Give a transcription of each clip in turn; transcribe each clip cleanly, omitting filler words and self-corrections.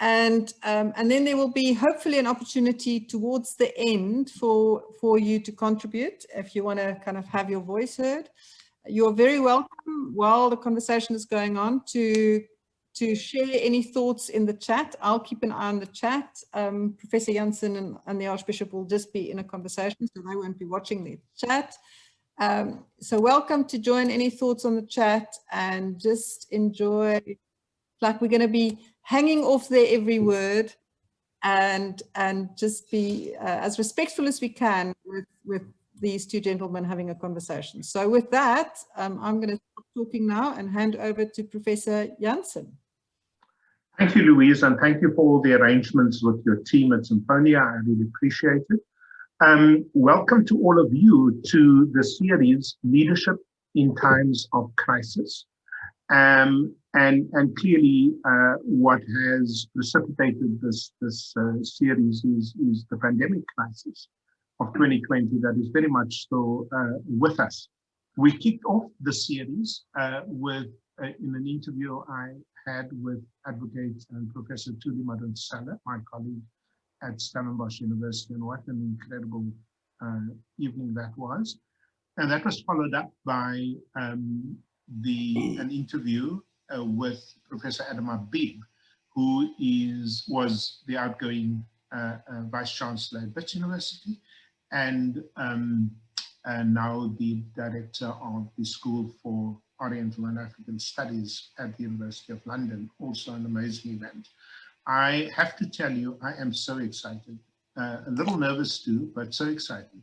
And then there will be hopefully an opportunity towards the end for you to contribute if you want to kind of have your voice heard. You're very welcome while the conversation is going on to share any thoughts in the chat. I'll keep an eye on the chat. Professor Jansen and the Archbishop will just be in a conversation, so they won't be watching the chat. So welcome to join any thoughts on the chat and just enjoy. Like we're going to be hanging off their every word and just be as respectful as we can with these two gentlemen having a conversation. So with that, I'm going to stop talking now and hand over to Professor Jansen. Thank you, Louise, and thank you for all the arrangements with your team at Symphonia. I really appreciate it. Welcome to all of you to the series, Leadership in Times of Crisis. And clearly, what has precipitated this series is the pandemic crisis of 2020 that is very much still with us. We kicked off the series with in an interview I had with Advocate and Professor Thuli Madonsela, my colleague at Stellenbosch University, and what an incredible evening that was. And that was followed up by an interview with Professor Adam Abib, who was the outgoing Vice Chancellor at Wits University and now the Director of the School for Oriental and African Studies at the University of London, also an amazing event. I have to tell you, I am so excited, a little nervous too, but so excited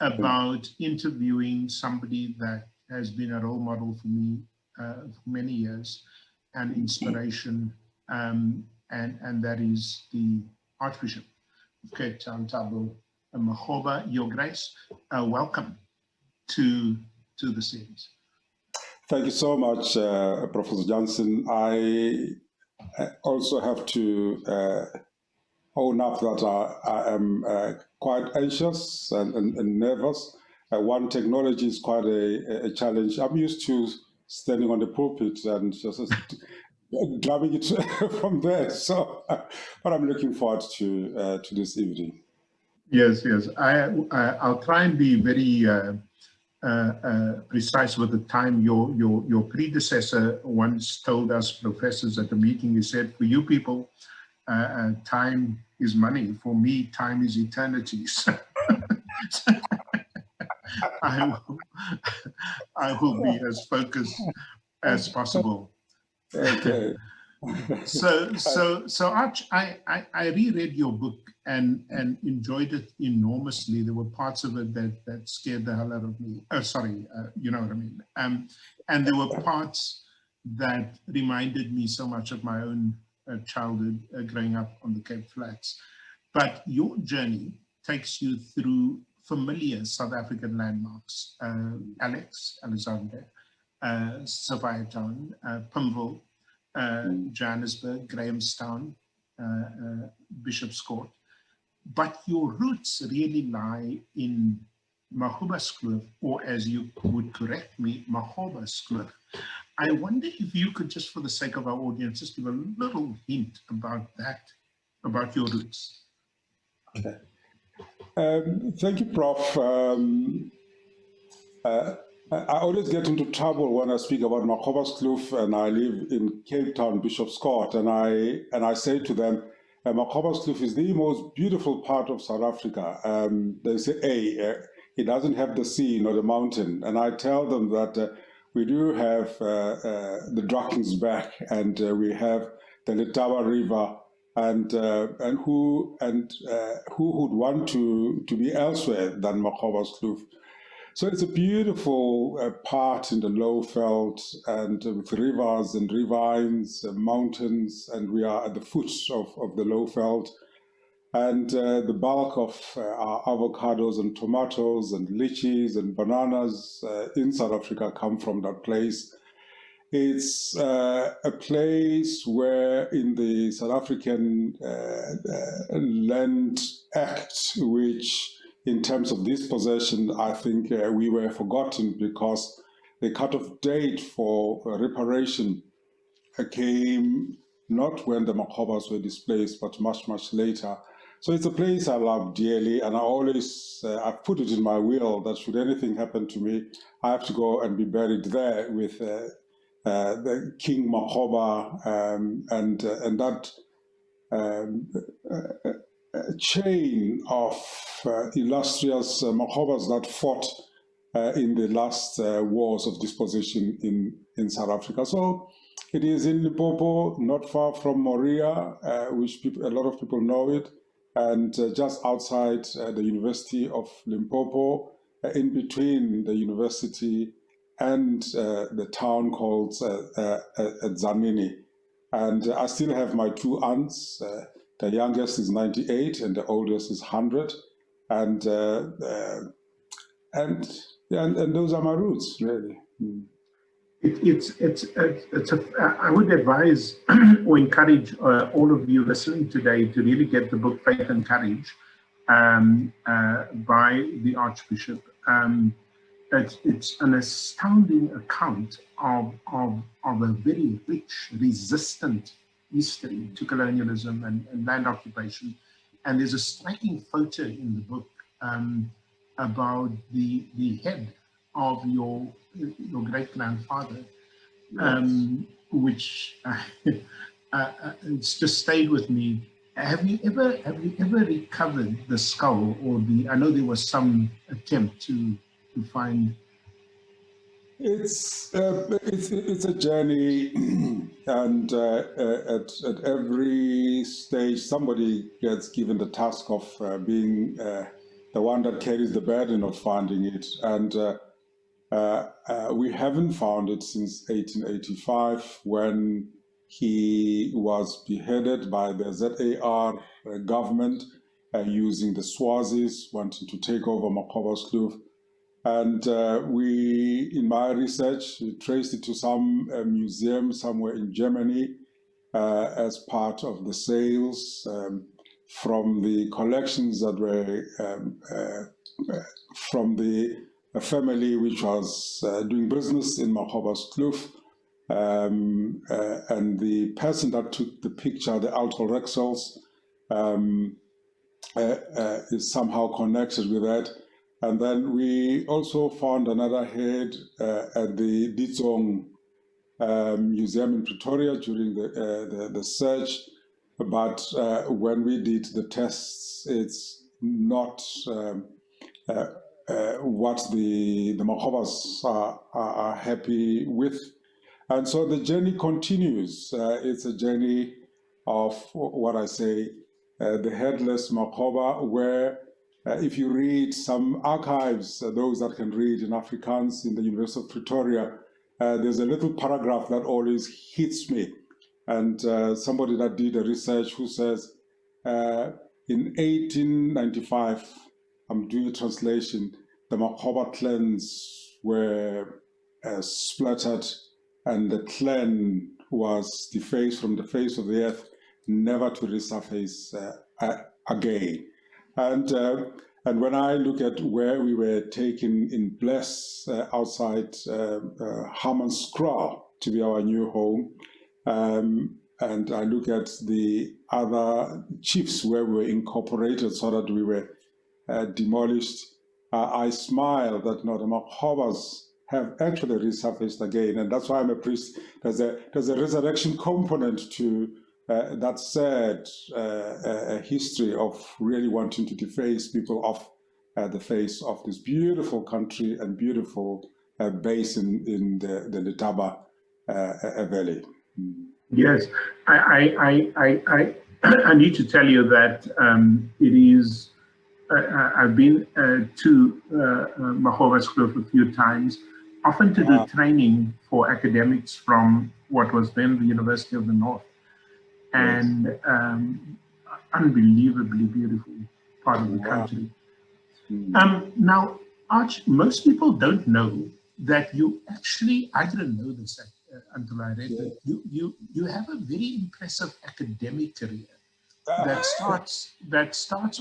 about interviewing somebody that has been a role model for me for many years, and inspiration, and that is the Archbishop of Cape Town, Thabo Makgoba. Your Grace, welcome to the series. Thank you so much, Professor Jansen. I also have to own up that I am quite anxious and nervous. One, technology is quite a challenge. I'm used to standing on the pulpit and just grabbing it from there. So, but I'm looking forward to this evening. Yes. I'll try and be very precise with the time. Your predecessor once told us professors at a meeting, he said, for you people, time is money. For me, time is eternity. So I will be as focused as possible. Okay. So Arch, I reread your book and enjoyed it enormously. There were parts of it that scared the hell out of me. Oh, sorry, you know what I mean. And there were parts that reminded me so much of my own childhood growing up on the Cape Flats. But your journey takes you through familiar South African landmarks: Alexandra, Sophiatown, Pimville, Johannesburg, Grahamstown, Bishop's Court. But your roots really lie in Makgoba's Kloof, or as you would correct me, Makgoba's Kloof. I wonder if you could, just for the sake of our audience, just give a little hint about that, about your roots. Okay. Thank you, Prof. I always get into trouble when I speak about Makgoba's Kloof, and I live in Cape Town, Bishop's Court, and I say to them, Makgoba's Kloof is the most beautiful part of South Africa. They say, hey, it doesn't have the sea nor the mountain, and I tell them that we do have the Drakensberg, and we have the Letaba River, and who would want to be elsewhere than Makgoba's Kloof? So it's a beautiful part in the Lowveld, and with rivers and ravines and mountains, and we are at the foot of the Lowveld. And the bulk of our avocados and tomatoes and lychees and bananas in South Africa come from that place. It's a place where in the South African Land Act, which in terms of dispossession, I think we were forgotten, because the cut-off date for reparation came not when the Makhobas were displaced, but much, much later. So it's a place I love dearly, and I always, I've put it in my will that should anything happen to me, I have to go and be buried there with the King Makgoba, and that chain of illustrious Makhobas that fought in the last wars of dispossession in South Africa. So it is in Limpopo, not far from Moria, which a lot of people know it, and just outside the University of Limpopo, in between the university and the town called Tzaneen. And I still have my two aunts. The youngest is 98 and the oldest is 100. And those are my roots, really. I would advise or encourage all of you listening today to really get the book Faith and Courage by the Archbishop. It's an astounding account of a very rich, resistant history to colonialism and land occupation. And there's a striking photo in the book about the head of your great-grandfather, which it's just stayed with me. Have you ever recovered the skull or the? I know there was some attempt to find. It's a journey, and at every stage, somebody gets given the task of being the one that carries the burden of finding it, and we haven't found it since 1885 when he was beheaded by the ZAR government using the Swazis wanting to take over Makgoba's Kloof. And we, in my research, traced it to some museum somewhere in Germany as part of the sales from the collections that were from the family which was doing business in Makgoba's Kloof. And the person that took the picture, the Altorexels, is somehow connected with that. And then we also found another head at the Ditsong Museum in Pretoria during the search. But when we did the tests, it's not what the Makhobas are happy with. And so the journey continues. It's a journey of what I say, the headless Makgoba, where if you read some archives, those that can read in Afrikaans in the University of Pretoria, there's a little paragraph that always hits me. And somebody that did a research who says, in 1895, I'm doing a translation, the Makgoba clans were splattered and the clan was defaced from the face of the earth, never to resurface again. And when I look at where we were taken in Bless outside Hammanskraal to be our new home, and I look at the other chiefs where we were incorporated so that we were demolished, I smile that the Makhobas have actually resurfaced again, and that's why I'm a priest. There's a resurrection component to that sad history of really wanting to deface people off the face of this beautiful country and beautiful basin in the Letaba Valley. Yes, I need to tell you that it is. I've been to Makgoba's Kloof a few times, often to do training for academics from what was then the University of the North. And unbelievably beautiful part of the country. Now, Arch, most people don't know that you actually, I didn't know this until I read it, you have a very impressive academic career that starts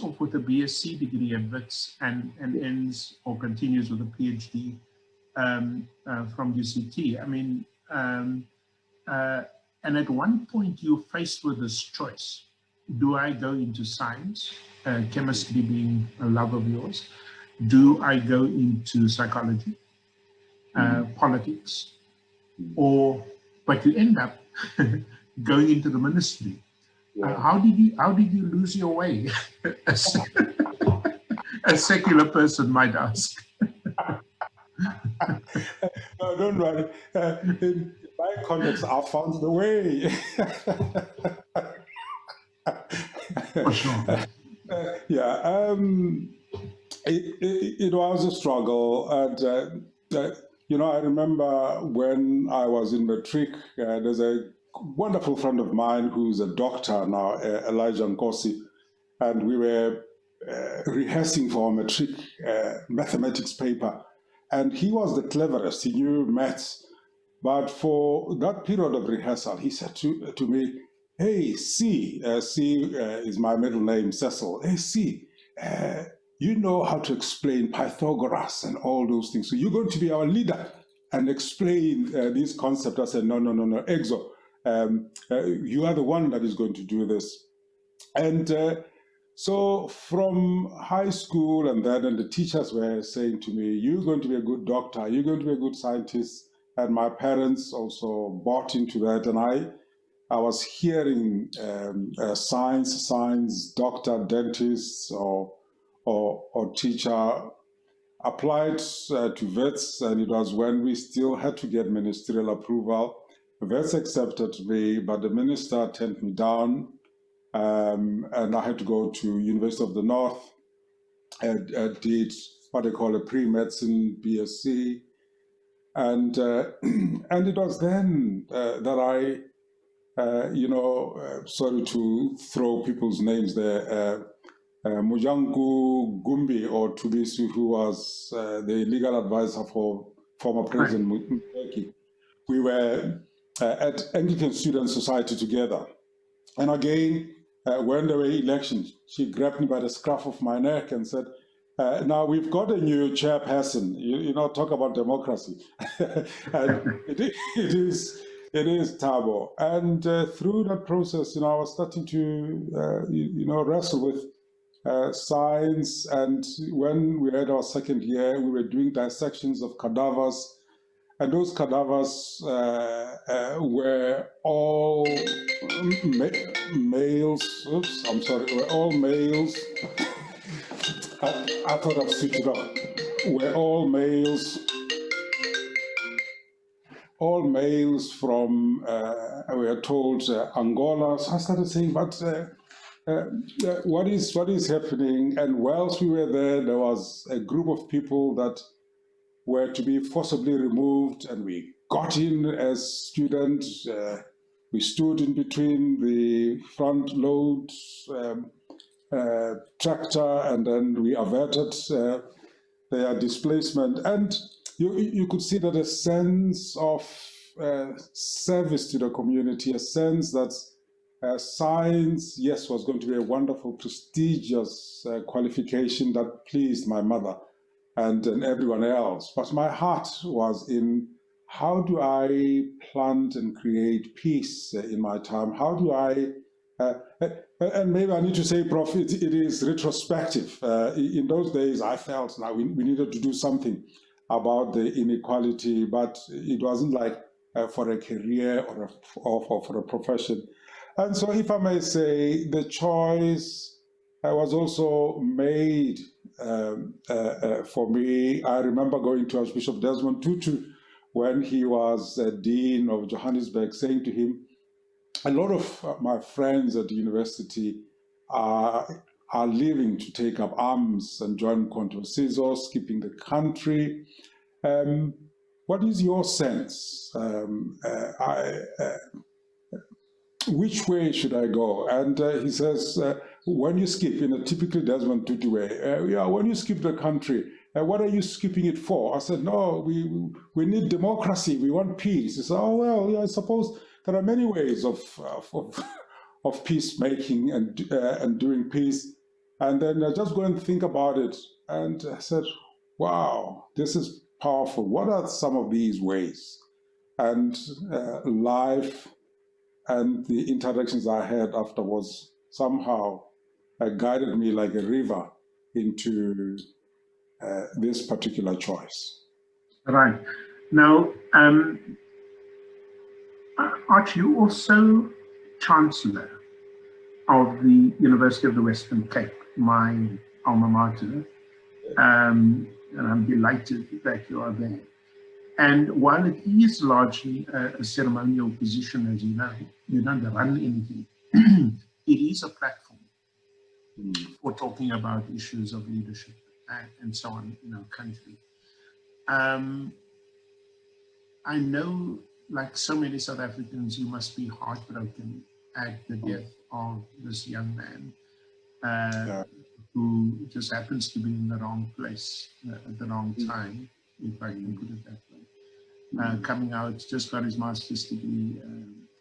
off with a BSc degree at Wits and ends or continues with a PhD from UCT. I mean, And at one point, you're faced with this choice. Do I go into science, chemistry being a love of yours? Do I go into psychology, politics? But you end up going into the ministry. How did you lose your way? A secular person might ask. No, don't worry. In my context, I found the way. For sure. It was a struggle. And, I remember when I was in matric, there's a wonderful friend of mine who's a doctor now, Elijah Nkosi, and we were rehearsing for a matric mathematics paper. And he was the cleverest. He knew maths. But for that period of rehearsal, he said to me, "Hey, C is my middle name, Cecil. Hey, C, you know how to explain Pythagoras and all those things. So you're going to be our leader and explain these concepts." I said, no, Exo, you are the one that is going to do this. And so from high school and the teachers were saying to me, "You're going to be a good doctor, you're going to be a good scientist." And my parents also bought into that. And I was hearing science, doctor, dentist, or teacher. Applied to VETS, and it was when we still had to get ministerial approval. VETS accepted me, but the minister turned me down. And I had to go to University of the North and did what they call a pre-medicine BSc. And it was then that I, sorry to throw people's names there, Mujanku Gumbi, or Tubisu, who was the legal advisor for former President Mbeki. We were at Anglican Student Society together. And again, when there were elections, she grabbed me by the scruff of my neck and said, "Now we've got a new chairperson, talk about democracy." And it is Thabo. And through that process, I was starting to, wrestle with science. And when we had our second year, we were doing dissections of cadavers. And those cadavers were all males. Oops, I'm sorry. Were all males. I thought I'd switch it up. Were all males. All males from, we are told, Angola. So I started saying, but what is happening? And whilst we were there was a group of people that were to be forcibly removed, and we got in as students. We stood in between the front load tractor, and then we averted their displacement. And you could see that a sense of service to the community, a sense that science, yes, was going to be a wonderful, prestigious qualification that pleased my mother and everyone else. But my heart was in, how do I plant and create peace in my time? How do I, and maybe I need to say, Prof, it is retrospective. In those days, I felt now we needed to do something about the inequality, but it wasn't like for a career or for a profession. And so, if I may say, the choice was also made for me. I remember going to Archbishop Desmond Tutu when he was Dean of Johannesburg, saying to him, a lot of my friends at the university are leaving to take up arms and join Controversies, skipping the country. What is your sense? Which way should I go? And he says, when you skip, in a typically Desmond Tutu way, when you skip the country, what are you skipping it for? I said, no, we need democracy, we want peace. He said, oh, well, I suppose there are many ways of peacemaking and doing peace. And then just go and think about it. And I said, wow, this is powerful. What are some of these ways? And life and the interactions I had afterwards somehow guided me like a river into this particular choice. Right. Now, Arch, you also Chancellor of the University of the Western Cape, my alma mater, and I'm delighted that you are there. And while it is largely a ceremonial position, as you don't run anything, it is a platform for talking about issues of leadership and so on in our country. I know, like so many South Africans, you must be heartbroken at the death of this young man who just happens to be in the wrong place at the wrong time, if I can put it that way. Coming out, just got his master's degree,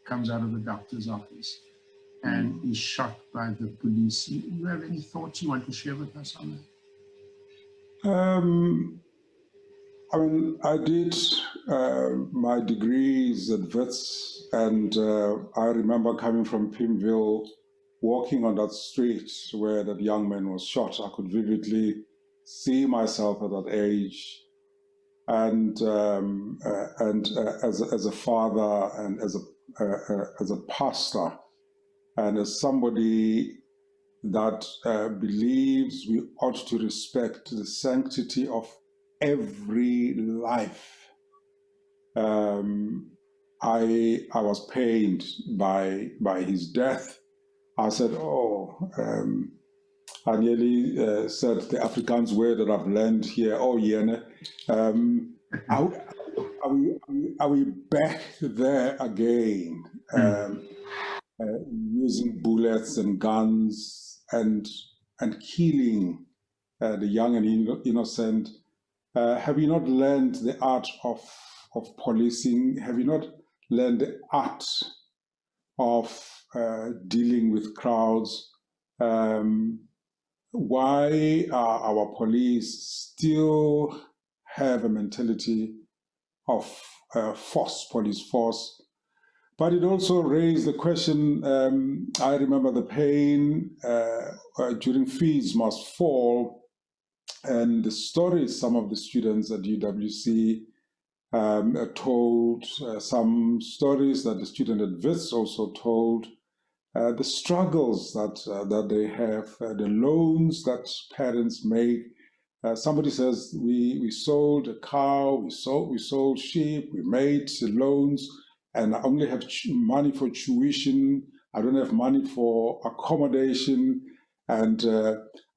comes out of the doctor's office and is shot by the police. You have any thoughts you want to share with us on that? I mean, I did my degrees at Wits, and I remember coming from Pimville, walking on that street where that young man was shot. I could vividly see myself at that age, and as a father and as a pastor, and as somebody that believes we ought to respect the sanctity of every life. I was pained by his death. I said, I nearly said the Afrikaans word that I've learned here, Yene. Are we back there again, using bullets and guns and killing the young and innocent? Have you not learned the art of policing? Have you not learned the art of dealing with crowds? Why are our police still have a mentality of police force? But it also raised the question, I remember the pain during Fees Must Fall, and the stories some of the students at UWC told, some stories that the student at Wits also told, the struggles that they have, the loans that parents make. Somebody says, we sold a cow, we sold sheep, we made loans, and I only have money for tuition, I don't have money for accommodation, and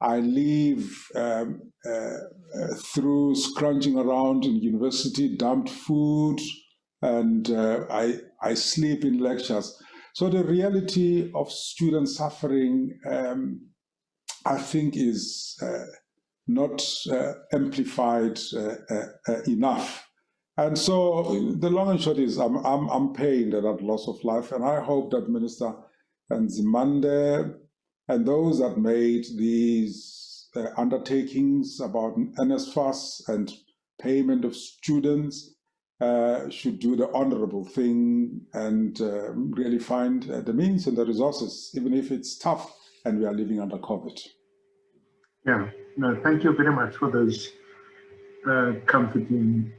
I live through scrounging around in university, dumped food, and I sleep in lectures. So the reality of student suffering, I think, is not amplified enough. And so the long and short is I'm pained at that loss of life, and I hope that Minister Nzimande and those that made these undertakings about NSFAS and payment of students should do the honorable thing and really find the means and the resources, even if it's tough and we are living under COVID. Yeah, no, thank you very much for those comforting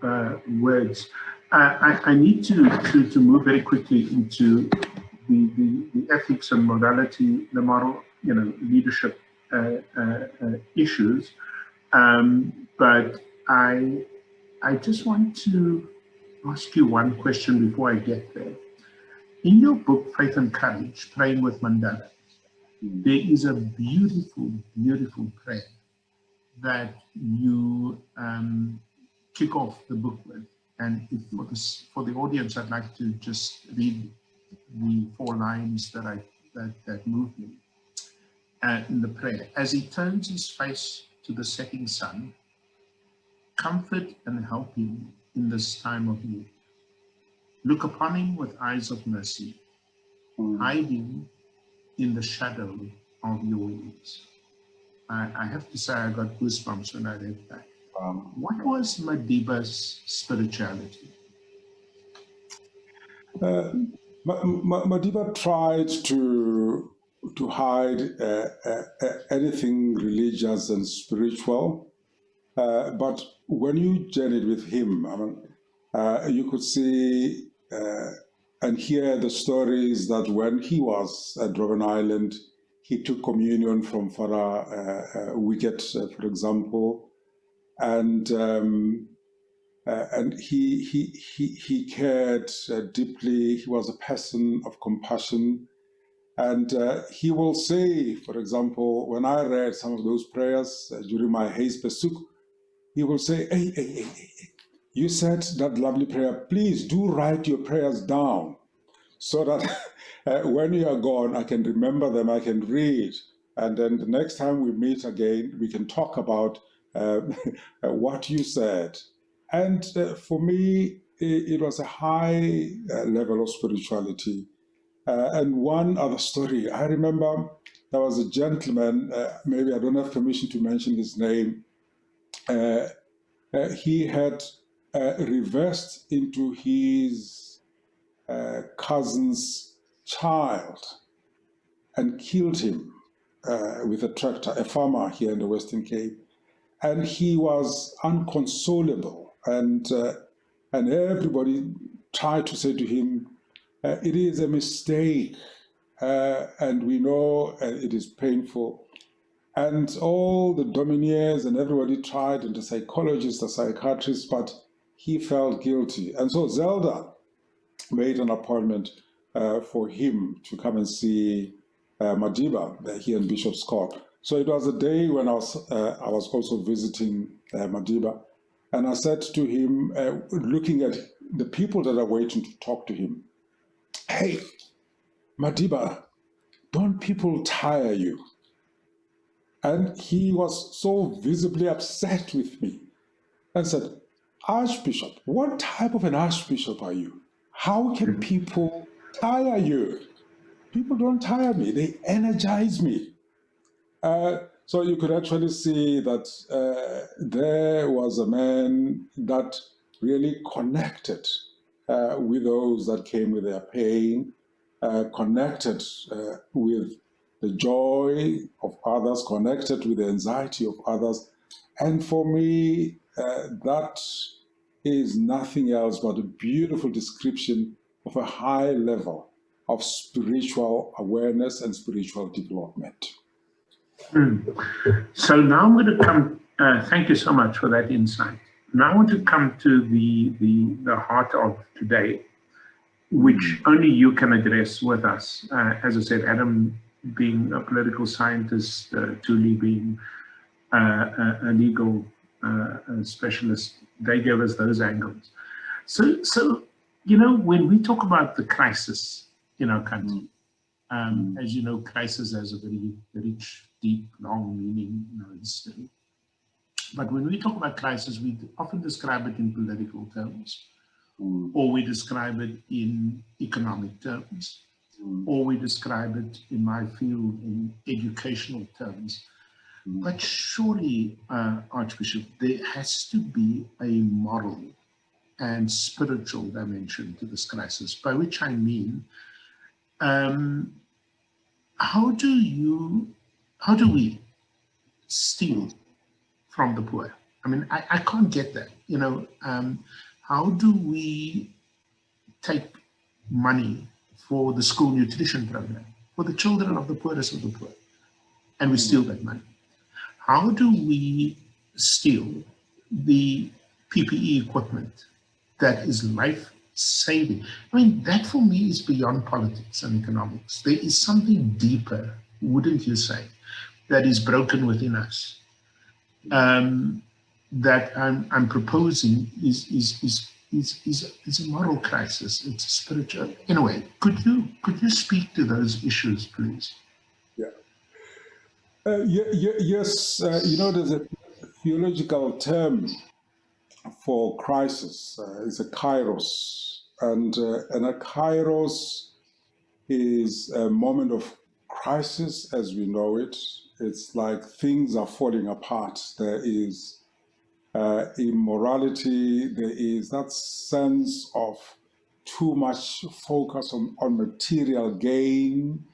words. I need to move very quickly into the ethics and morality, the moral, leadership issues. But I just want to ask you one question before I get there. In your book, Faith and Courage, Praying with Mandela, there is a beautiful, beautiful prayer that you kick off the book with. And for the audience, I'd like to just read the 4 lines that moved me in the prayer. As he turns his face to the setting sun, comfort and help him in this time of need. Look upon him with eyes of mercy, hiding in the shadow of your wings. I have to say I got goosebumps when I read that. What was Madiba's spirituality? Madiba tried to hide anything religious and spiritual, but when you journeyed with him, I mean, you could see and hear the stories that when he was at Robben Island, he took communion from Father Wicket, for example, and he cared deeply. He was a person of compassion. And he will say, for example, when I read some of those prayers during my Haze Pesuk, he will say, hey, you said that lovely prayer, please do write your prayers down so that when you are gone, I can remember them, I can read. And then the next time we meet again, we can talk about what you said. And for me, it was a high level of spirituality. And one other story, I remember there was a gentleman, maybe I don't have permission to mention his name, he had reversed into his cousin's child and killed him with a tractor, a farmer here in the Western Cape. And he was inconsolable, and everybody tried to say to him, it is a mistake, and we know it is painful. And all the domineers and everybody tried, and the psychologists, the psychiatrists, but he felt guilty. And so Zelda made an appointment for him to come and see Madiba here in Bishop's Court. So it was a day when I was also visiting Madiba, and I said to him, looking at the people that are waiting to talk to him, hey, Madiba, don't people tire you? And he was so visibly upset with me and said, Archbishop, what type of an archbishop are you? How can people tire you? People don't tire me, they energize me. So you could actually see that there was a man that really connected with those that came with their pain, connected with the joy of others, connected with the anxiety of others. And for me, that is nothing else but a beautiful description of a high level of spiritual awareness and spiritual development. So now I'm going to come, thank you so much for that insight. Now I want to come to the heart of today, which only you can address with us. As I said, Adam being a political scientist, Julie being a legal specialist, they gave us those angles. So you know, when we talk about the crisis in our country, as you know, crisis has a very rich, deep, long meaning in our history. But when we talk about crisis, we often describe it in political terms, or we describe it in economic terms, or we describe it, in my field, in educational terms. But surely, Archbishop, there has to be a moral and spiritual dimension to this crisis, by which I mean, how do we steal from the poor? I mean, I can't get that, you know. How do we take money for the school nutrition program, for the children of the poorest of the poor, and we steal that money? How do we steal the PPE equipment that is life-saving? I mean, that for me is beyond politics and economics. There is something deeper, wouldn't you say, that is broken within us, that I'm proposing is a moral crisis. It's a spiritual. Anyway, could you speak to those issues, please? Yes, you know, there's a theological term for crisis. It's a kairos, and a kairos is a moment of crisis as we know it. It's like things are falling apart. There is immorality. There is that sense of too much focus on material gain,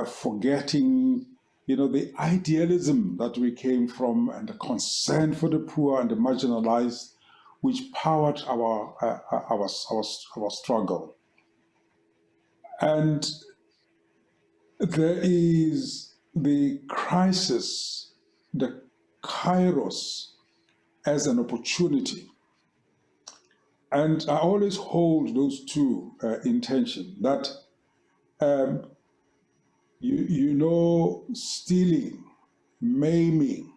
forgetting, the idealism that we came from and the concern for the poor and the marginalized, which powered our struggle. And there is the crisis, the kairos, as an opportunity. And I always hold those two in tension, that, stealing, maiming,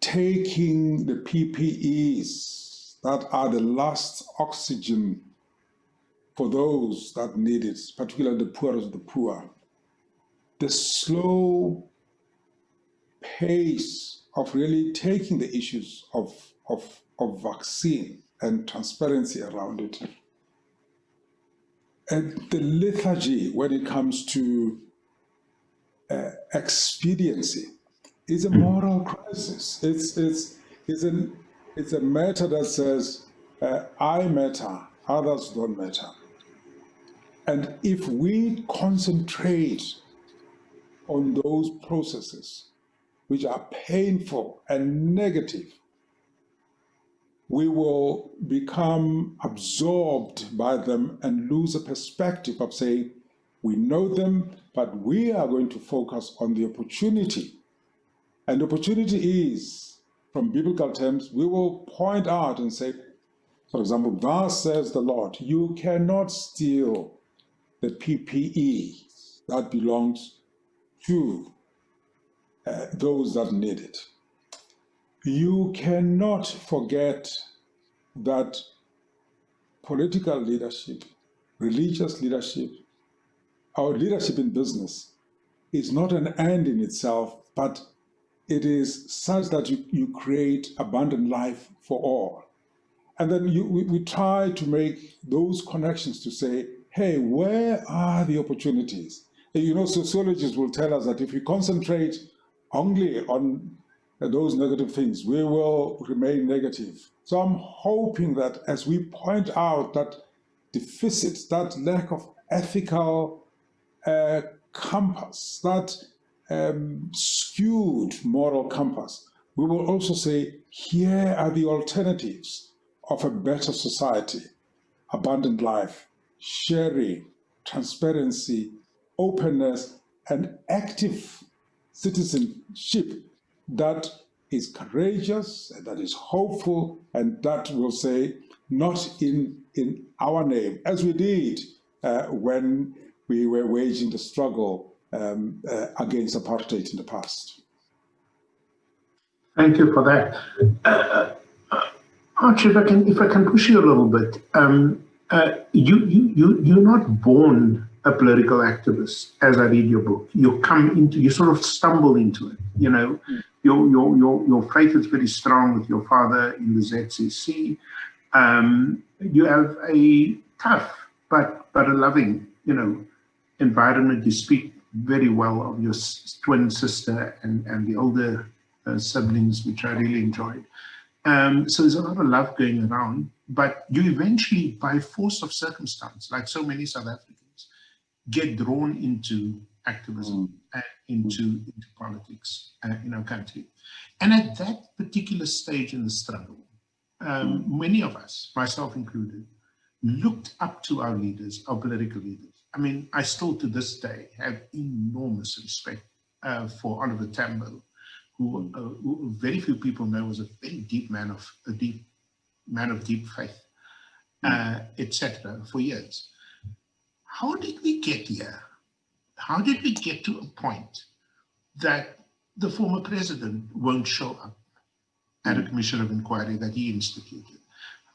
taking the PPEs that are the last oxygen for those that need it, particularly the poorest of the poor. The slow pace of really taking the issues of vaccine and transparency around it, and the lethargy when it comes to expediency, is a moral crisis. It's a matter that says, I matter, others don't matter. And if we concentrate on those processes which are painful and negative, we will become absorbed by them and lose a perspective of saying, we know them, but we are going to focus on the opportunity. And the opportunity is, from biblical terms, we will point out and say, for example, thus says the Lord, you cannot steal the PPE that belongs to those that need it. You cannot forget that political leadership, religious leadership, our leadership in business is not an end in itself, but it is such that you create abundant life for all. And then we try to make those connections to say, hey, where are the opportunities? And sociologists will tell us that if we concentrate only on those negative things, we will remain negative. So I'm hoping that as we point out that deficit, that lack of ethical compass, that skewed moral compass, we will also say, here are the alternatives of a better society, abundant life, sharing, transparency, openness, and active citizenship that is courageous, and that is hopeful, and that will say, not in our name, as we did when we were waging the struggle against apartheid in the past. Thank you for that. Archie, if I can push you a little bit, you're not born a political activist. As I read your book, you sort of stumble into it. Your faith is very strong with your father in the ZCC. You have a tough but a loving, environment. You speak very well of your twin sister and the older siblings, which I really enjoyed. So there's a lot of love going around, but you eventually, by force of circumstance, like so many South Africans, get drawn into activism, into politics in our country. And at that particular stage in the struggle, many of us, myself included, looked up to our leaders, our political leaders. I mean, I still to this day have enormous respect for Oliver Tambo, who very few people know was a very deep man of deep faith, etc. for years. How did we get here? How did we get to a point that the former president won't show up at a commission of inquiry that he instituted?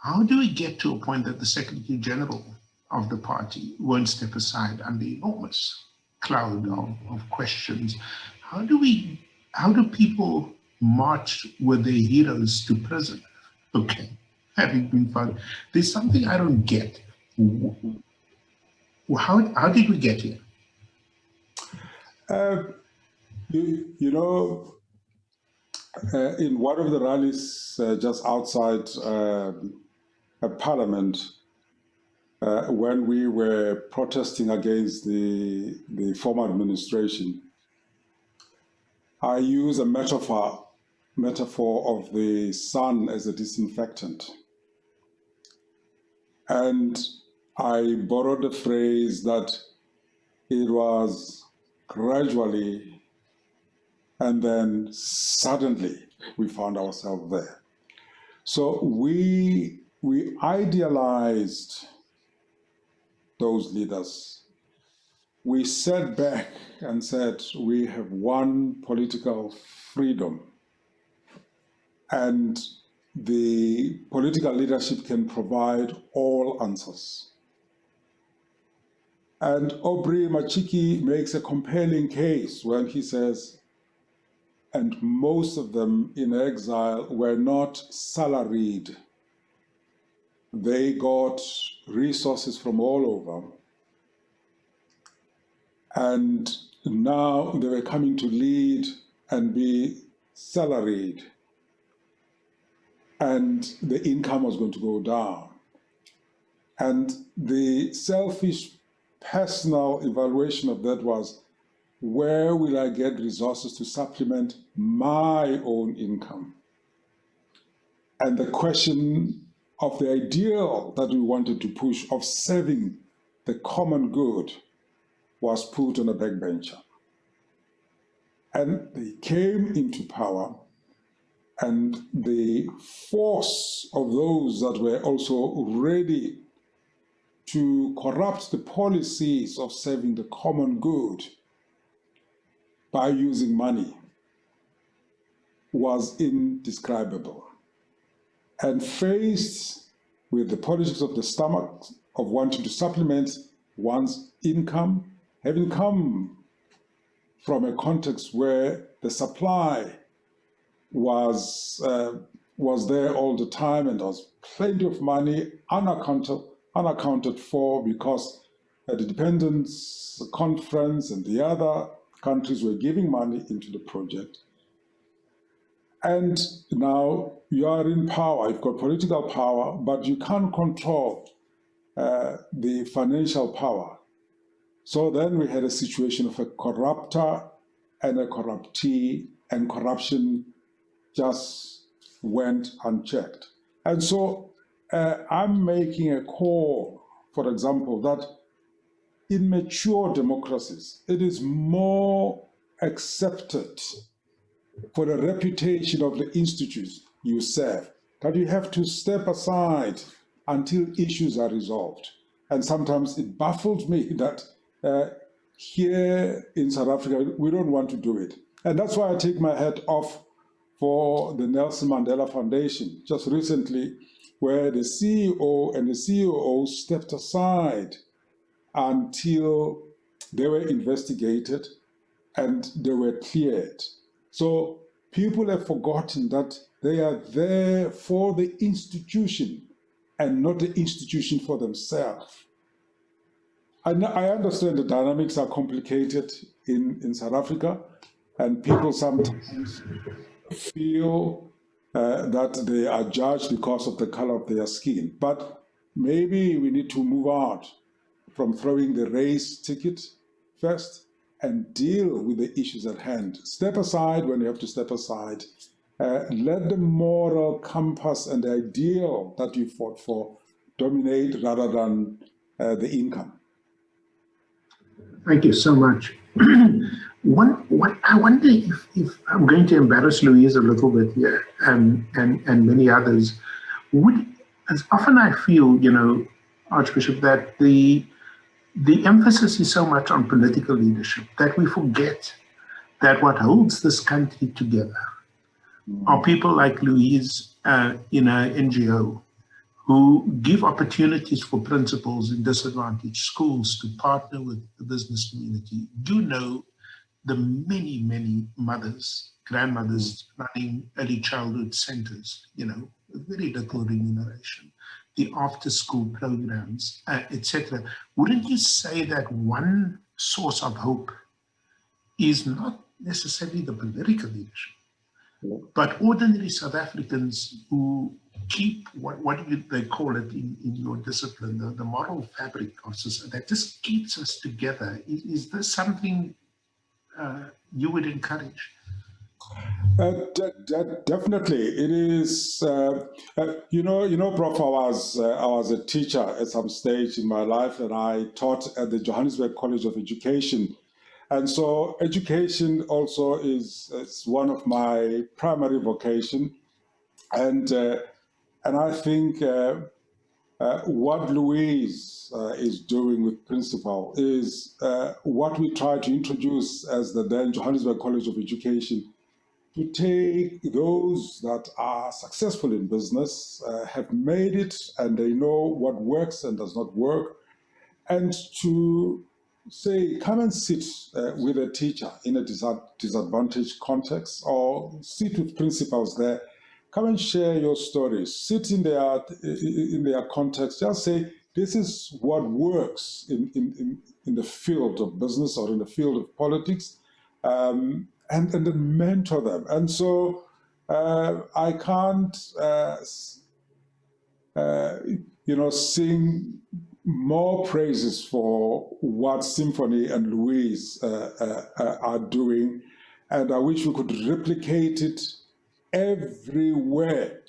How do we get to a point that the Secretary General of the party won't step aside under enormous cloud of questions? How do people march with their heroes to prison? Okay, having been found. There's something I don't get. How did we get here? In one of the rallies just outside Parliament, when we were protesting against the former administration, I use a metaphor of the sun as a disinfectant. And I borrowed the phrase that it was gradually and then suddenly we found ourselves there. So we idealized those leaders. We sat back and said, we have won political freedom, and the political leadership can provide all answers. And Aubrey Machiki makes a compelling case when he says, and most of them in exile were not salaried. They got resources from all over. And now they were coming to lead and be salaried. And the income was going to go down. And the selfish personal evaluation of that was, where will I get resources to supplement my own income? And the question of the ideal that we wanted to push of serving the common good was put on a backbencher. And they came into power, and the force of those that were also ready to corrupt the policies of serving the common good by using money was indescribable. And faced with the politics of the stomach, of wanting to supplement one's income, having come from a context where the supply was there all the time, and there was plenty of money unaccounted for, because the Dependence Conference and the other countries were giving money into the project. And now you are in power, you've got political power, but you can't control the financial power. So then we had a situation of a corrupter and a corruptee, and corruption just went unchecked. And so I'm making a call, for example, that in mature democracies, it is more accepted for the reputation of the institutes you serve that you have to step aside until issues are resolved. And sometimes it baffles me that here in South Africa, we don't want to do it. And that's why I take my hat off for the Nelson Mandela Foundation just recently, where the CEO and the COO stepped aside until they were investigated and they were cleared. So people have forgotten that they are there for the institution and not the institution for themselves. I understand the dynamics are complicated in South Africa, and people sometimes feel that they are judged because of the color of their skin. But maybe we need to move out from throwing the race ticket first and deal with the issues at hand. Step aside when you have to step aside. Let the moral compass and the ideal that you fought for dominate rather than the income. Thank you so much. I wonder if I'm going to embarrass Louise a little bit here, and many others. As often I feel, Archbishop, that the emphasis is so much on political leadership that we forget that what holds this country together are people like Louise in her NGO, who give opportunities for principals in disadvantaged schools to partner with the business community. You know the many, many mothers, grandmothers running early childhood centers, with very little remuneration, the after-school programs, etc. Wouldn't you say that one source of hope is not necessarily the political leadership, but ordinary South Africans who keep what do they call it in your discipline, the moral fabric of society that just keeps us together. Is this something you would encourage? Definitely, it is. Prof, I was a teacher at some stage in my life, and I taught at the Johannesburg College of Education, and so education also is one of my primary vocation, and I think what Louise is doing with Principal is what we try to introduce as the then Johannesburg College of Education, to take those that are successful in business, have made it, and they know what works and does not work, and to say, come and sit with a teacher in a disadvantaged context, or sit with principals there. Come and share your stories. Sit in their context. Just say, this is what works in the field of business or in the field of politics. And then mentor them. And so I can't, sing more praises for what Symphony and Louise are doing. And I wish we could replicate it everywhere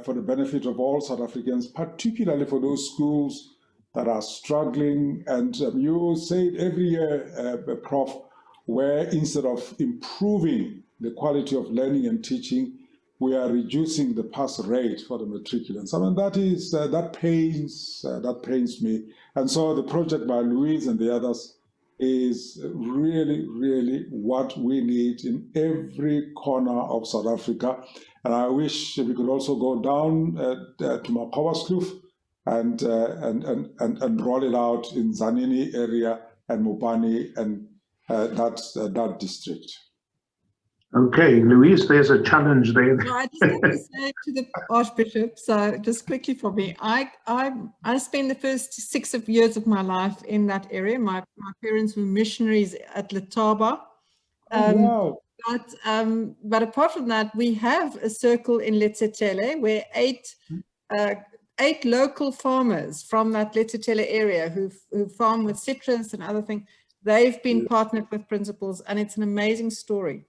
for the benefit of all South Africans, particularly for those schools that are struggling. And you say it every year, Prof, where instead of improving the quality of learning and teaching, we are reducing the pass rate for the matriculants. I mean, that pains me. And so the project by Louise and the others is really, really what we need in every corner of South Africa. And I wish we could also go down to Makgoba's Kloof and roll it out in Zanini area and Mopani and that district. Okay, Louise, there's a challenge there. No, I just have to say to the Archbishop, so just quickly for me, I spent the first 6 years of my life in that area. My parents were missionaries at Letaba. Wow. But apart from that, we have a circle in Letsetele where eight local farmers from that Letsetele area who farm with citrus and other things, they've been partnered with principals, and it's an amazing story.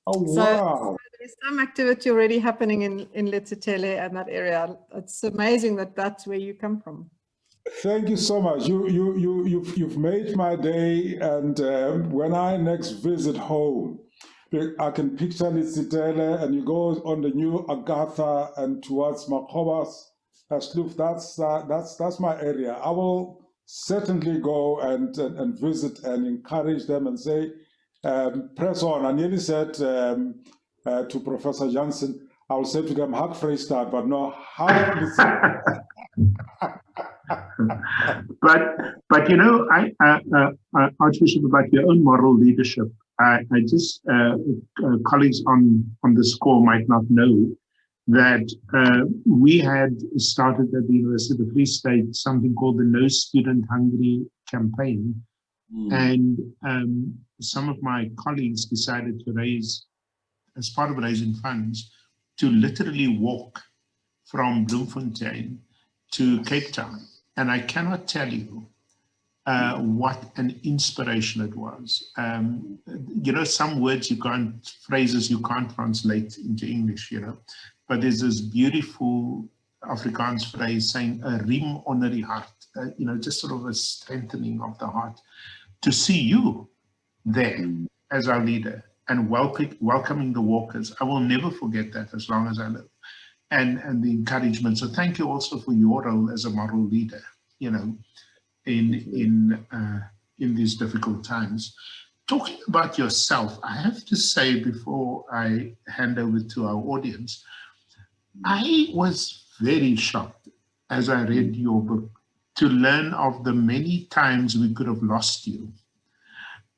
Oh, wow. So there's some activity already happening in Letsetele and that area. It's amazing that that's where you come from. Thank you so much. You've made my day, and when I next visit home, I can picture Letsetele, and you go on the new Agatha and towards Makgoba's Kloof. That's my area. I will certainly go and visit and encourage them and say, press on. I nearly said to Professor Jansen, I will say to them, hug Freestad, but no, hug But you know, Archbishop, about your own moral leadership, I just colleagues on this call might not know that we had started at the University of the Free State something called the No Student Hungry campaign. And some of my colleagues decided to raise, as part of raising funds, to literally walk from Bloemfontein to Cape Town. And I cannot tell you what an inspiration it was. You know, some words phrases you can't translate into English, you know, but there's this beautiful Afrikaans phrase saying, a riem onder die hart, you know, just sort of a strengthening of the heart. To see you there as our leader and welcoming the walkers, I will never forget that as long as I live. And the encouragement. So thank you also for your role as a moral leader, you know, in these difficult times. Talking about yourself, I have to say before I hand over to our audience, I was very shocked as I read your book to learn of the many times we could have lost you.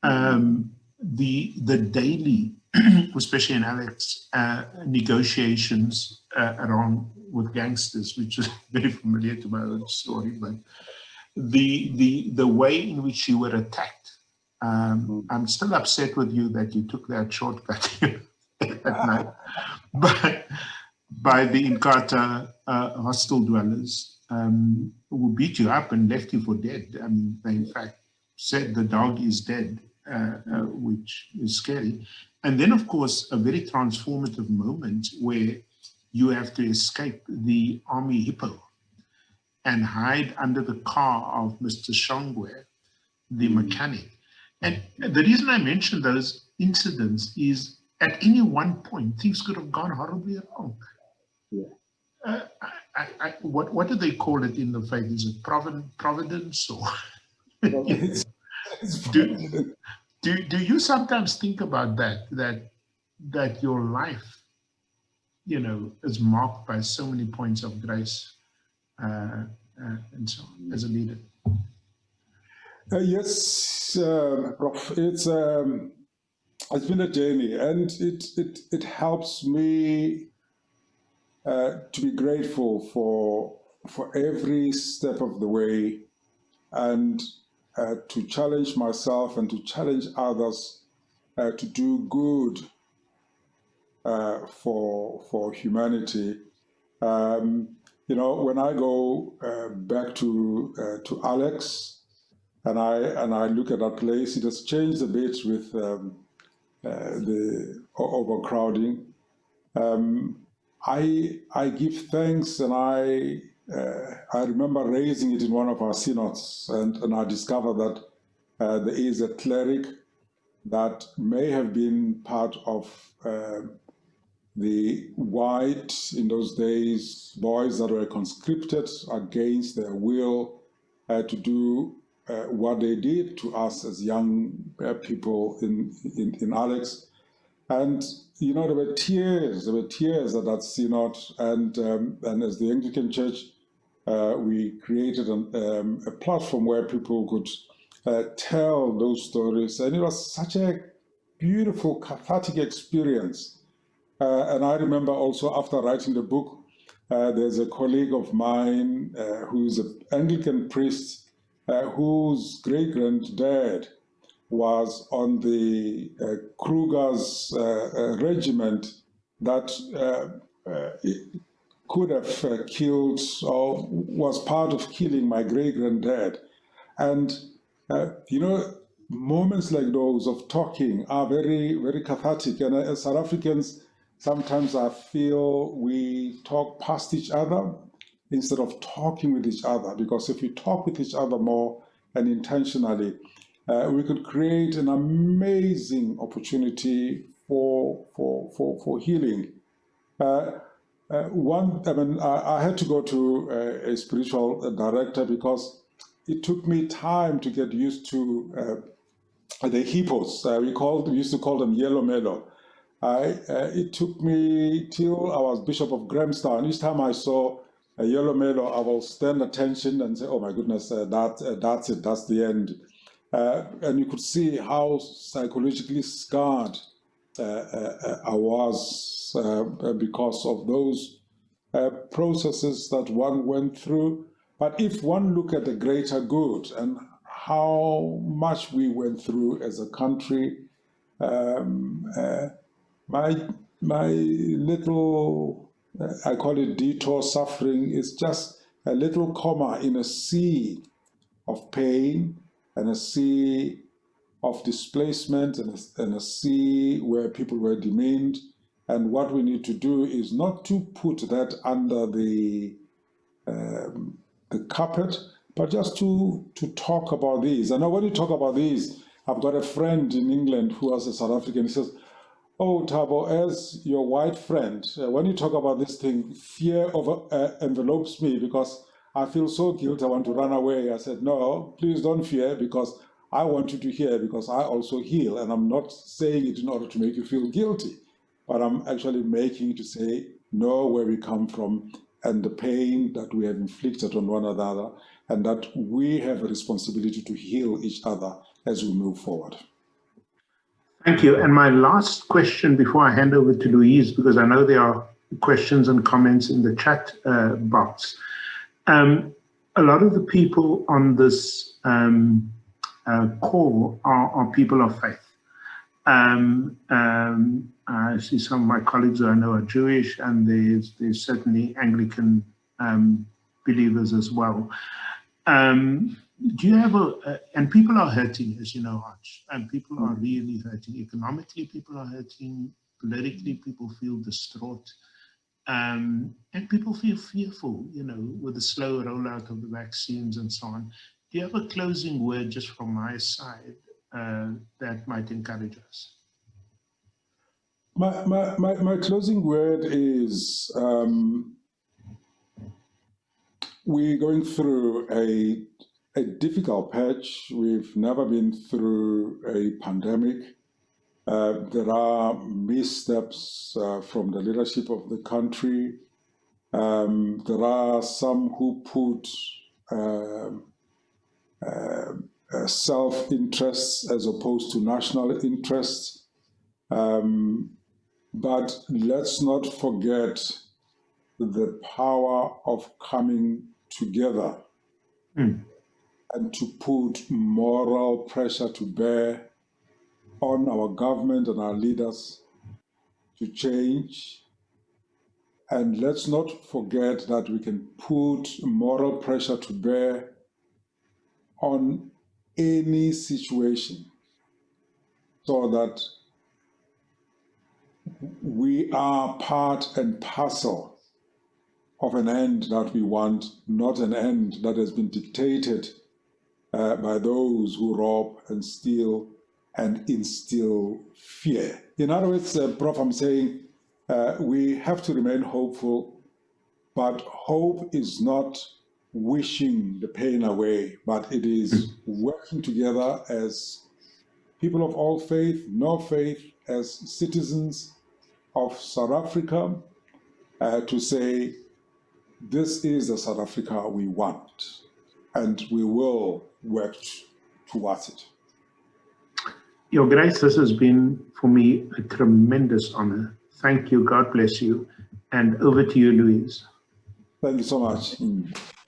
The daily, especially in Alex, negotiations around with gangsters, which is very familiar to my own story, but the way in which you were attacked. I'm still upset with you that you took that shortcut at night. But by the Inkatha hostel dwellers who beat you up and left you for dead. I mean, they in fact said the dog is dead, which is scary. And then, of course, a very transformative moment where you have to escape the army hippo and hide under the car of Mr. Shongwe, the mechanic. And the reason I mention those incidents is at any one point, things could have gone horribly wrong. Yeah. What do they call it in the faith? Is it providence or? Do you sometimes think about that your life, you know, is marked by so many points of grace and so on as a leader? Yes, Prof. It's been a journey, and it helps me to be grateful for every step of the way, and to challenge myself and to challenge others to do good for humanity. You know, when I go back to Alex, and I look at that place, it has changed a bit with the overcrowding. I give thanks, and I remember raising it in one of our synods, and I discovered that there is a cleric that may have been part of the white, in those days, boys that were conscripted against their will to do what they did to us as young people in Alex. And, you know, there were tears at that synod. And as the Anglican Church, we created a platform where people could tell those stories. And it was such a beautiful, cathartic experience. And I remember also after writing the book, there's a colleague of mine who's an Anglican priest whose great-granddad was on the Kruger's regiment that could have killed or was part of killing my great-granddad. And, you know, moments like those of talking are very, very cathartic. And as South Africans, sometimes I feel we talk past each other instead of talking with each other, because if we talk with each other more and intentionally, we could create an amazing opportunity for healing. I had to go to a spiritual director because it took me time to get used to the hippos. We used to call them yellow mellow. It took me till I was Bishop of Grahamstown. Each time I saw a yellow mellow, I will stand attention and say, oh my goodness, that's it, that's the end. And you could see how psychologically scarred I was because of those processes that one went through. But if one look at the greater good and how much we went through as a country, my little, I call it detour suffering, is just a little comma in a sea of pain and a sea of displacement and a sea where people were demeaned. And what we need to do is not to put that under the carpet, but just to talk about these. And now when you talk about these, I've got a friend in England who was a South African. He says, oh, Thabo, as your white friend, when you talk about this thing, fear envelopes me because I feel so guilty, I want to run away. I said, no, please don't fear, because I want you to hear, because I also heal. And I'm not saying it in order to make you feel guilty, but I'm actually making you to say, know where we come from and the pain that we have inflicted on one another, and that we have a responsibility to heal each other as we move forward. Thank you. And my last question before I hand over to Louise, because I know there are questions and comments in the chat box. A lot of the people on this call are people of faith. I see some of my colleagues who I know are Jewish, and there's certainly Anglican believers as well. Do you have and people are hurting, as you know, Arch, and people are really hurting. Economically, people are hurting. Politically, people feel distraught. And people feel fearful, you know, with the slow rollout of the vaccines and so on. Do you have a closing word just from my side that might encourage us? My closing word is we're going through a difficult patch. We've never been through a pandemic. There are missteps from the leadership of the country. There are some who put self-interests as opposed to national interests. But let's not forget the power of coming together and to put moral pressure to bear on our government and our leaders to change. And let's not forget that we can put moral pressure to bear on any situation so that we are part and parcel of an end that we want, not an end that has been dictated by those who rob and steal and instill fear. In other words, Prof, I'm saying we have to remain hopeful, but hope is not wishing the pain away, but it is working together as people of all faith, no faith, as citizens of South Africa to say, this is the South Africa we want, and we will work towards it. Your Grace, this has been, for me, a tremendous honor. Thank you. God bless you. And over to you, Louise. Thank you so much.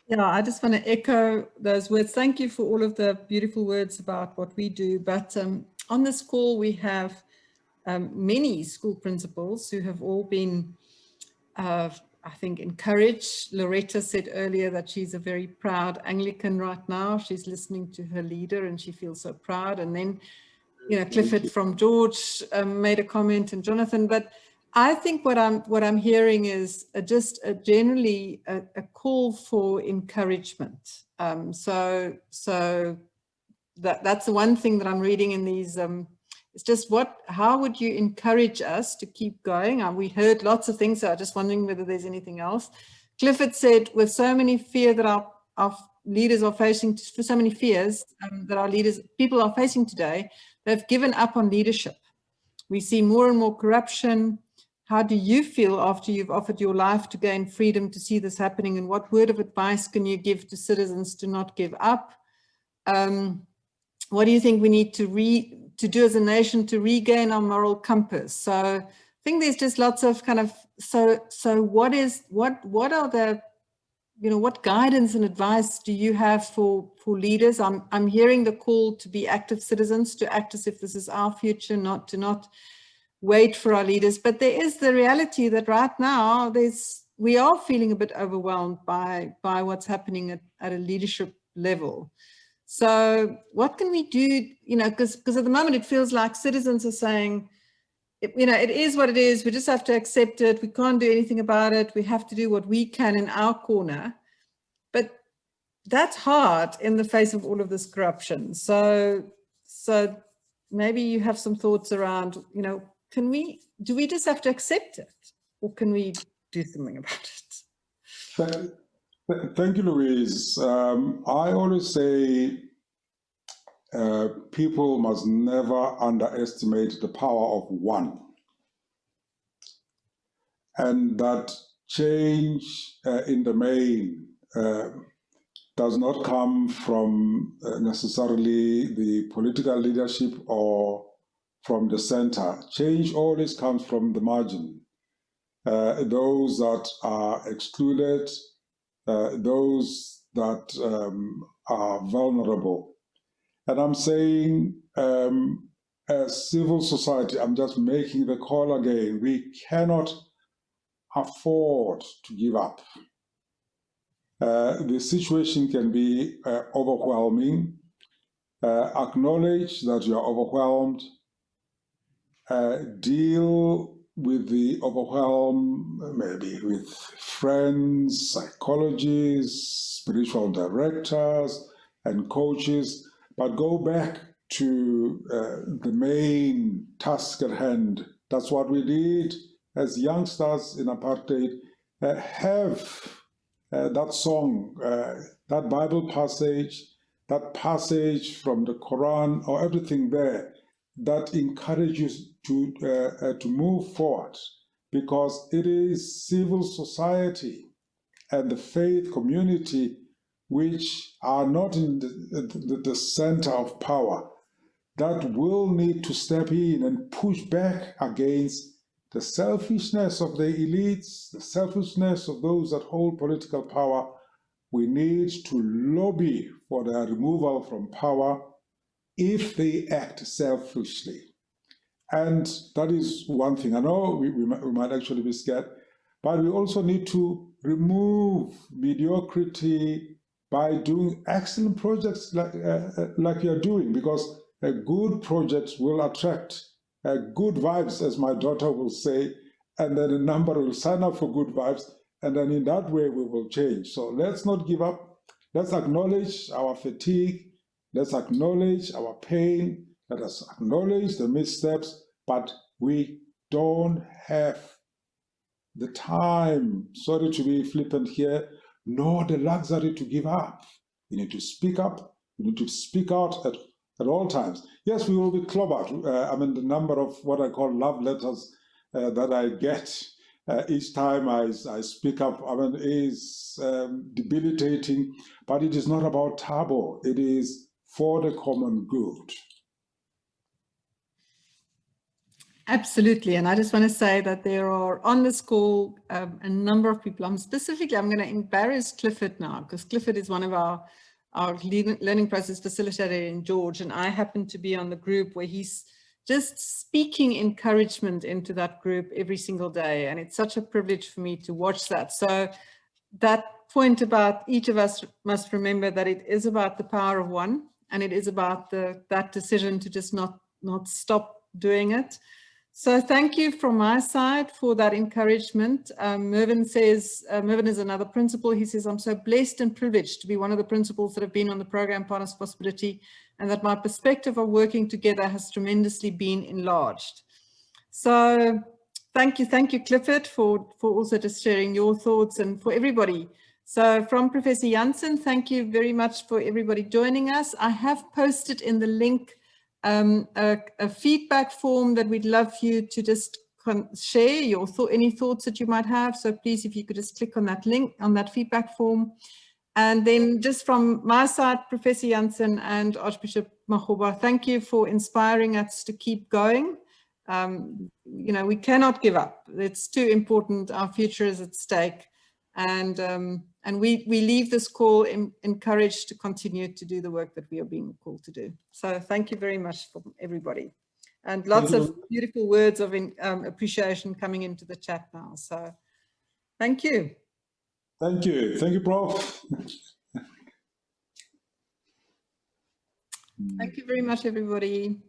Yeah, I just want to echo those words. Thank you for all of the beautiful words about what we do. But on this call, we have many school principals who have all been I think encouraged. Loretta said earlier that she's a very proud Anglican right now. She's listening to her leader and she feels so proud. And then, you know, Clifford from George made a comment, and Jonathan. But I think what I'm hearing is just generally a call for encouragement. So that's the one thing that I'm reading in these. It's just how would you encourage us to keep going? We heard lots of things, so I'm just wondering whether there's anything else. Clifford said, with so many fear that our leaders are facing, for so many fears that our people are facing today, they've given up on leadership. We see more and more corruption. How do you feel after you've offered your life to gain freedom to see this happening? And what word of advice can you give to citizens to not give up? What do you think we need to do as a nation to regain our moral compass? So I think there's just lots of kind of, so what are the, you know, what guidance and advice do you have for leaders? I'm hearing the call to be active citizens, to act as if this is our future, not wait for our leaders. But there is the reality that right now we are feeling a bit overwhelmed by what's happening at a leadership level. So what can we do, you know, because at the moment it feels like citizens are saying, you know, it is what it is. We just have to accept it. We can't do anything about it. We have to do what we can in our corner. But that's hard in the face of all of this corruption. So maybe you have some thoughts around, you know, do we just have to accept it, or can we do something about it? Thank you, Louise. I always say people must never underestimate the power of one. And that change in the main does not come from necessarily the political leadership or from the center. Change always comes from the margin. Those that are excluded, those that are vulnerable. And I'm saying, as civil society, I'm just making the call again, we cannot afford to give up. The situation can be overwhelming. Acknowledge that you are overwhelmed. Deal with the overwhelm, maybe with friends, psychologists, spiritual directors, and coaches, but go back to the main task at hand. That's what we did as youngsters in apartheid. Have that song, that Bible passage, that passage from the Quran, or everything there that encourages to move forward, because it is civil society and the faith community which are not in the center of power that will need to step in and push back against the selfishness of the elites, the selfishness of those that hold political power. We need to lobby for their removal from power if they act selfishly. And that is one thing. I know we might actually be scared, but we also need to remove mediocrity by doing excellent projects like you're doing, because good projects will attract good vibes, as my daughter will say, and then a number will sign up for good vibes, and then in that way we will change. So let's not give up. Let's acknowledge our fatigue. Let's acknowledge our pain. Let us acknowledge the missteps, but we don't have the time, sorry to be flippant here, nor the luxury to give up. You need to speak up. You need to speak out at all times. Yes, we will be clobbered. I mean, the number of what I call love letters that I get each time I speak up, I mean, is debilitating, but it is not about Thabo. It is for the common good. Absolutely. And I just want to say that there are on this call a number of people. I'm going to embarrass Clifford now, because Clifford is one of our learning process facilitator in George, and I happen to be on the group where he's just speaking encouragement into that group every single day. And it's such a privilege for me to watch that. So that point about each of us must remember that it is about the power of one, and it is about that decision to just not stop doing it. So thank you from my side for that encouragement. Mervyn says, Mervyn is another principal. He says, I'm so blessed and privileged to be one of the principals that have been on the program Partners for Possibility, and that my perspective of working together has tremendously been enlarged. So thank you, Clifford, for also just sharing your thoughts, and for everybody. So from Professor Jansen, thank you very much for everybody joining us. I have posted in the link a feedback form that we'd love you to just share your any thoughts that you might have. So please, if you could just click on that link, on that feedback form. And then just from my side, Professor Jansen and Archbishop Makgoba, thank you for inspiring us to keep going. You know, we cannot give up. It's too important. Our future is at stake. And we leave this call encouraged to continue to do the work that we are being called to do. So thank you very much for everybody. And lots of beautiful words of appreciation coming into the chat now. So thank you. Thank you. Thank you, Prof. Thank you very much, everybody.